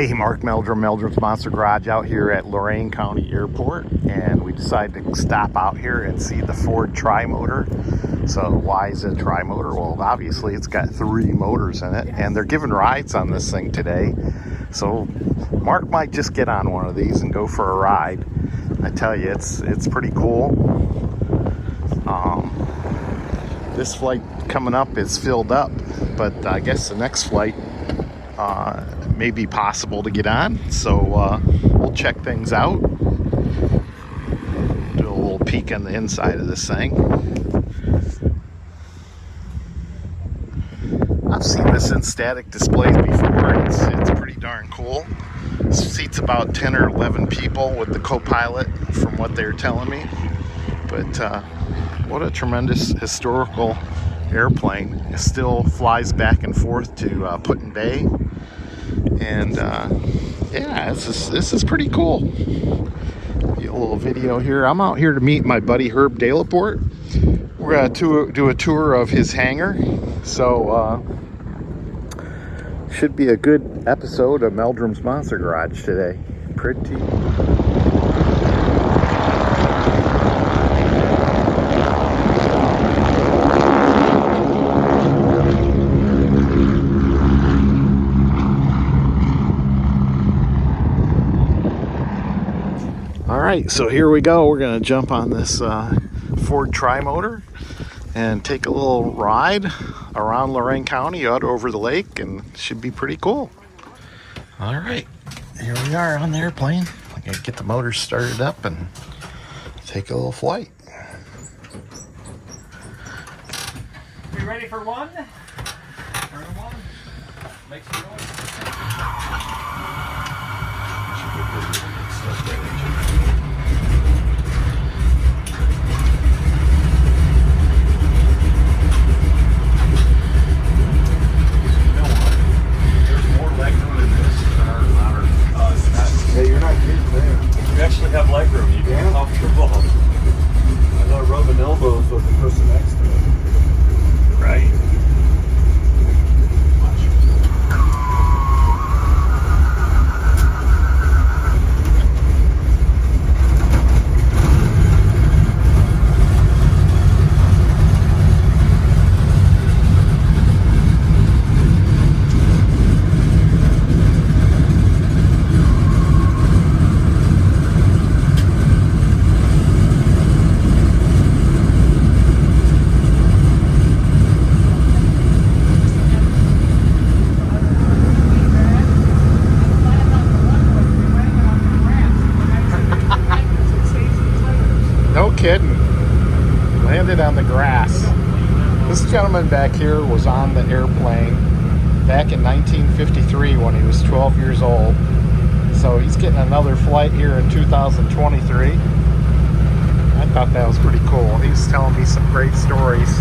Hey, Mark Meldrum, Meldrum's Monster Garage out here at Lorain County Airport, and we decided to stop out here and see the Ford Tri-Motor. So why is it a Tri-Motor? Well, obviously it's got 3 motors in it, and they're giving rides on this thing today. So Mark might just get on one of these and go for a ride. I tell you, it's pretty cool. This flight coming up is filled up, but I guess the next flight may be possible to get on, so we'll check things out, do a little peek on the inside of this thing. I've seen this in static displays before, and it's pretty darn cool. It seats about 10 or 11 people with the co-pilot, from what they're telling me. But what a tremendous historical airplane. It still flies back and forth to Put-in Bay. And yeah, this is pretty cool. Get a little video here. I'm out here to meet my buddy Herb Delaport. We're going to do a tour of his hangar. So should be a good episode of Meldrum's Monster Garage today. Pretty. Alright, so here we go. We're going to jump on this Ford Tri-Motor and take a little ride around Lorain County out over the lake, and it should be pretty cool. Alright, here we are on the airplane. I'm going to get the motor started up and take a little flight. We ready for one? Turn one. Make some noise. Yeah, you're not getting there. You actually have leg room. You can be comfortable. I'm not rubbing elbows with the person next to me. Right. No kidding. Landed on the grass. This gentleman back here was on the airplane back in 1953 when he was 12 years old. So he's getting another flight here in 2023. I thought that was pretty cool. He was telling me some great stories.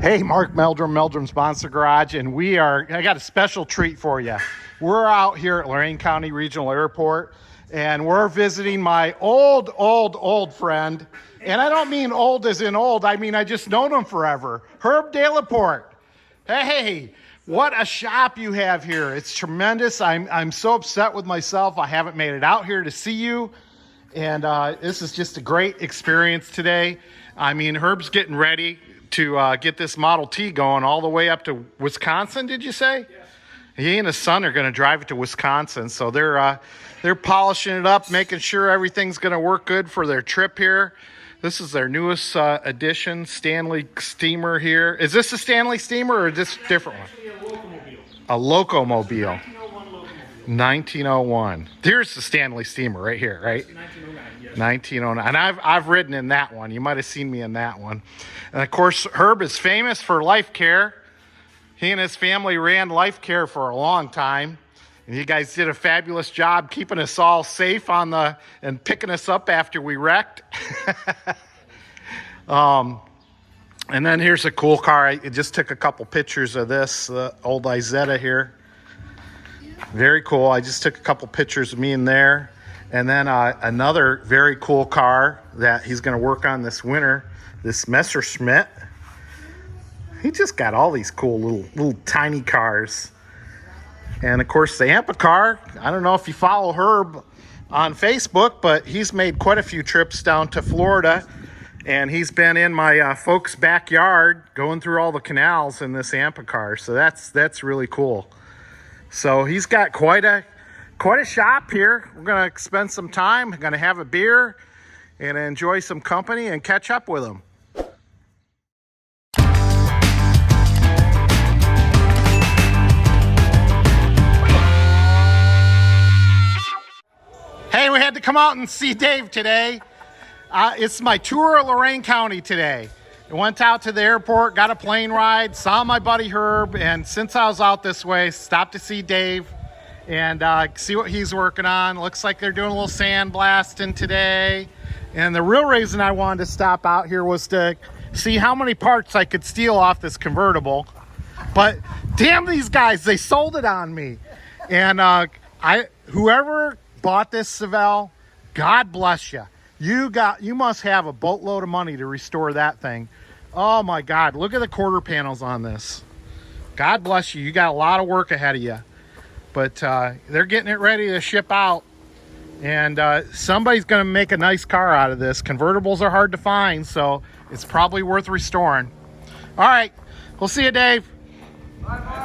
Hey, Mark Meldrum, Meldrum's Monster Garage, and I got a special treat for you. We're out here at Lorain County Regional Airport, and we're visiting my old friend, and I don't mean old as in old, I mean I just known him forever, Herb De Laporte. Hey, what a shop you have here. It's tremendous. I'm so upset with myself. I haven't made it out here to see you, and this is just a great experience today. I mean, Herb's getting ready to get this Model T going all the way up to Wisconsin, did you say? Yes. He and his son are going to drive it to Wisconsin, so they're polishing it up, making sure everything's going to work good for their trip here. This is their newest addition, Stanley Steamer here. Is this a Stanley Steamer or is this a different one? Actually A locomobile. 1901 locomobile. 1901. Here's the Stanley Steamer right here, right? 1909, yes. 1909. And I've ridden in that one. You might have seen me in that one. And of course, Herb is famous for Life Care. He and his family ran Life Care for a long time. And you guys did a fabulous job keeping us all safe and picking us up after we wrecked. And then here's a cool car. I just took a couple pictures of this, the old Izetta here. Very cool. I just took a couple pictures of me in there. And then another very cool car that he's going to work on this winter, this Messerschmitt. He just got all these cool little tiny cars. And of course the AMPA car, I don't know if you follow Herb on Facebook, but he's made quite a few trips down to Florida. And he's been in my folks' backyard going through all the canals in this AMPA car. So that's really cool. So he's got quite a shop here. We're going to spend some time. We're going to have a beer and enjoy some company and catch up with him. Hey, we had to come out and see Dave today. It's my tour of Lorain County today. I went out to the airport, got a plane ride, saw my buddy Herb, and since I was out this way, stopped to see Dave and see what he's working on. Looks like they're doing a little sandblasting today. And the real reason I wanted to stop out here was to see how many parts I could steal off this convertible. But damn these guys, they sold it on me. And whoever bought this Chevelle, God bless you. You must have a boatload of money to restore that thing. Oh my God, look at the quarter panels on this. God bless you. You got a lot of work ahead of you. But they're getting it ready to ship out. And somebody's going to make a nice car out of this. Convertibles are hard to find, so it's probably worth restoring. All right, we'll see you, Dave. Bye-bye.